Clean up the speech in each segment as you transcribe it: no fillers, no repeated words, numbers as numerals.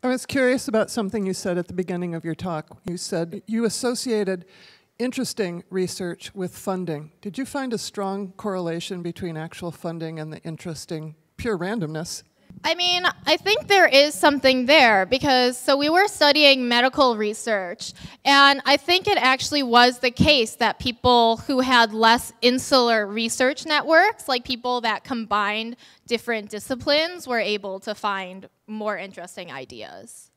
I was curious about something you said at the beginning of your talk. You said you associated interesting research with funding. Did you find a strong correlation between actual funding and the interesting pure randomness? I mean, I think there is something there because, so we were studying medical research, and I think it actually was the case that people who had less insular research networks, like people that combined different disciplines, were able to find more interesting ideas.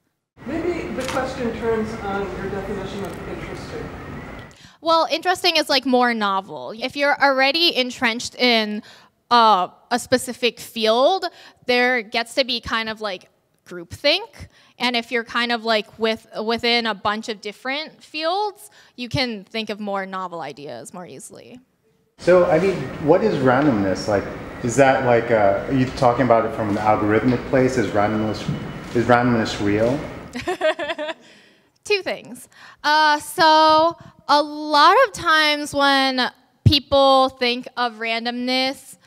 Maybe the question turns on your definition of interesting. Well, interesting is like more novel. If you're already entrenched in a specific field, there gets to be kind of like groupthink. And if you're kind of like within a bunch of different fields, you can think of more novel ideas more easily. So, I mean, what is randomness? Like, is that like, are you talking about it from an algorithmic place? Is randomness real? Two things. So a lot of times when people think of randomness,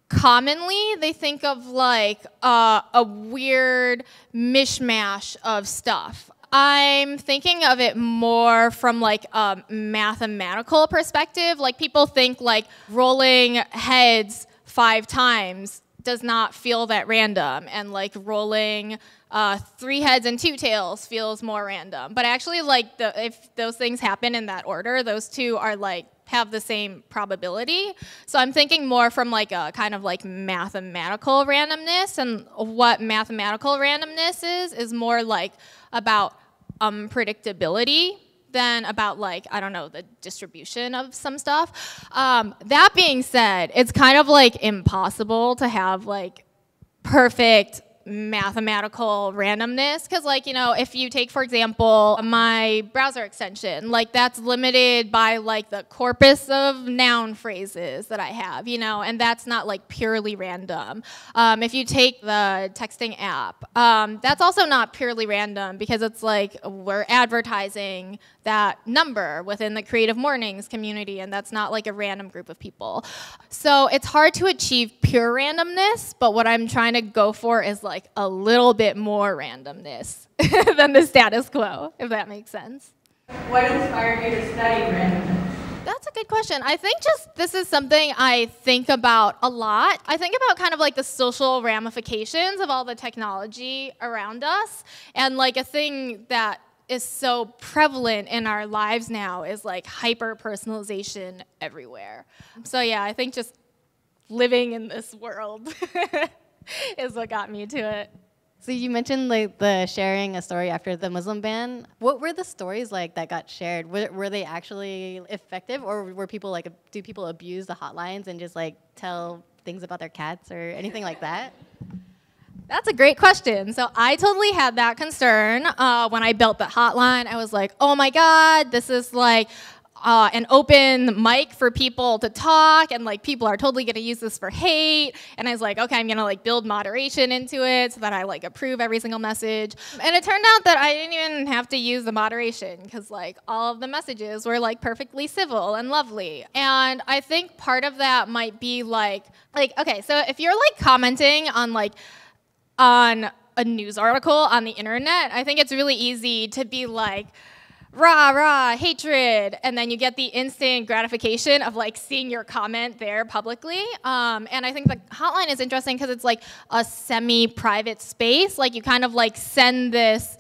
commonly they think of like a weird mishmash of stuff. I'm thinking of it more from like a mathematical perspective. Like people think like rolling heads 5 times does not feel that random, and like rolling 3 heads and 2 tails feels more random. But actually, like if those things happen in that order, those two are like have the same probability. So I'm thinking more from like a kind of like mathematical randomness, and what mathematical randomness is more like about predictability than about like, I don't know, the distribution of some stuff. That being said, it's kind of like impossible to have like perfect mathematical randomness, because like, you know, if you take, for example, my browser extension, like that's limited by like the corpus of noun phrases that I have, you know, and that's not like purely random. If you take the texting app, that's also not purely random, because it's like we're advertising that number within the CreativeMornings community, and that's not like a random group of people. So it's hard to achieve pure randomness, but what I'm trying to go for is like a little bit more randomness than the status quo, if that makes sense. What inspired you to study randomness? That's a good question. I think just this is something I think about a lot. I think about kind of like the social ramifications of all the technology around us, and like a thing that is so prevalent in our lives now is like hyper-personalization everywhere. So yeah, I think just living in this world is what got me to it. So you mentioned like the sharing a story after the Muslim ban. What were the stories like that got shared? Were they actually effective, or were people like, do people abuse the hotlines and just like tell things about their cats or anything like that? That's a great question. So I totally had that concern when I built the hotline. I was like, oh my God, this is like an open mic for people to talk, and like people are totally gonna use this for hate. And I was like, okay, I'm gonna like build moderation into it so that I like approve every single message. And it turned out that I didn't even have to use the moderation, because like all of the messages were like perfectly civil and lovely. And I think part of that might be like okay, so if you're like commenting on a news article on the internet, I think it's really easy to be like, rah, rah, hatred, and then you get the instant gratification of like seeing your comment there publicly. And I think the hotline is interesting because it's like a semi-private space. Like you kind of like send this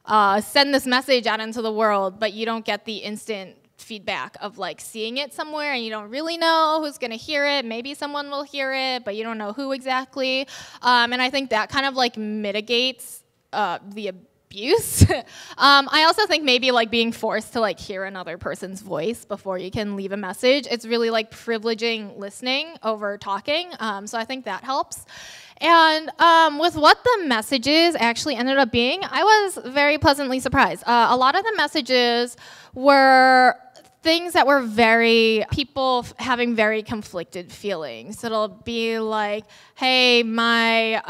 message out into the world, but you don't get the instant feedback of like seeing it somewhere, and you don't really know who's gonna hear it. Maybe someone will hear it, but you don't know who exactly. And I think that kind of like mitigates the abuse. I also think maybe like being forced to like hear another person's voice before you can leave a message, it's really like privileging listening over talking. So I think that helps. And with what the messages actually ended up being, I was very pleasantly surprised. A lot of the messages were things that were people having very conflicted feelings. It'll be like, hey, my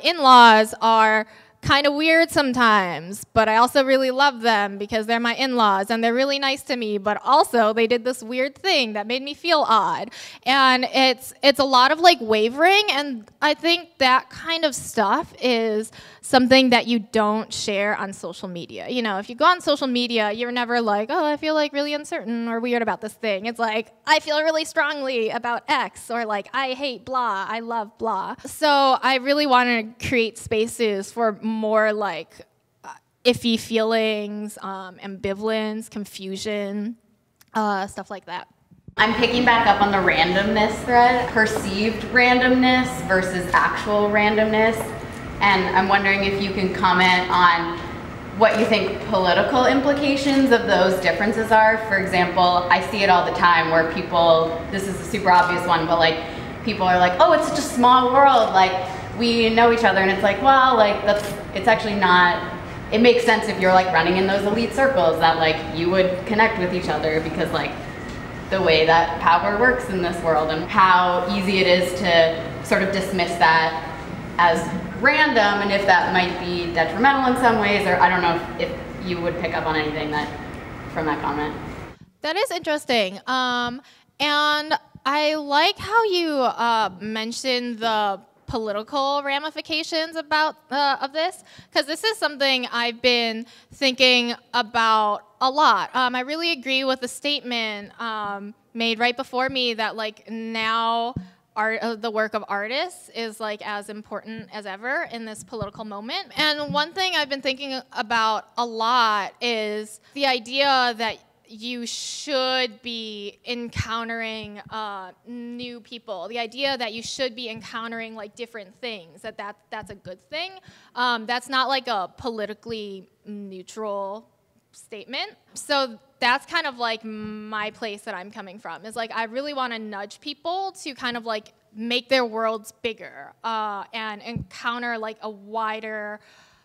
in-laws are kind of weird sometimes, but I also really love them because they're my in-laws and they're really nice to me, but also they did this weird thing that made me feel odd. And it's a lot of like wavering, and I think that kind of stuff is something that you don't share on social media. You know, if you go on social media, you're never like, oh, I feel like really uncertain or weird about this thing. It's like, I feel really strongly about X, or like, I hate blah, I love blah. So I really want to create spaces for more like iffy feelings, ambivalence, confusion, stuff like that. I'm picking back up on the randomness thread, perceived randomness versus actual randomness. And I'm wondering if you can comment on what you think political implications of those differences are. For example, I see it all the time where people, this is a super obvious one, but like people are like, oh, it's such a small world, like we know each other, and it's like, well, like it's actually not, it makes sense if you're like running in those elite circles that like you would connect with each other because like the way that power works in this world, and how easy it is to sort of dismiss that as random, and if that might be detrimental in some ways, or I don't know if you would pick up on anything from that comment. That is interesting. And I like how you mentioned the political ramifications of this, because this is something I've been thinking about a lot. I really agree with the statement made right before me that like now the work of artists is like as important as ever in this political moment. And one thing I've been thinking about a lot is the idea that you should be encountering new people. The idea that you should be encountering like different things, that's a good thing. That's not like a politically neutral statement. So that's kind of like my place that I'm coming from, is like I really want to nudge people to kind of like make their worlds bigger and encounter like a wider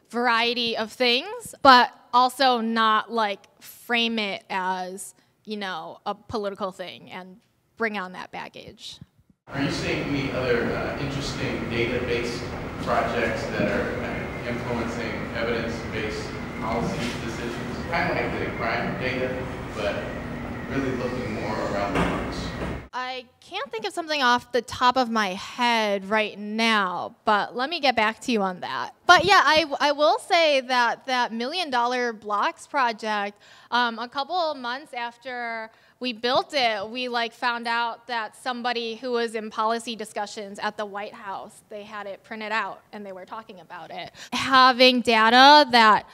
variety of things, but also not like frame it as, you know, a political thing and bring on that baggage. Are you seeing any other interesting database projects that are influencing evidence-based policy decisions? Kind of like the crime data, but really looking more around the marks. I can't think of something off the top of my head right now, but let me get back to you on that. But yeah, I will say that that $1 Million Blocks project, a couple of months after we built it, we like found out that somebody who was in policy discussions at the White House, they had it printed out and they were talking about it. Having data that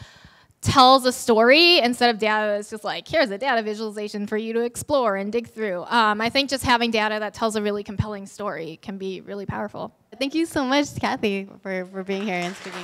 tells a story instead of data that's just like, here's a data visualization for you to explore and dig through. I think just having data that tells a really compelling story can be really powerful. Thank you so much, Cathy, for being here and speaking.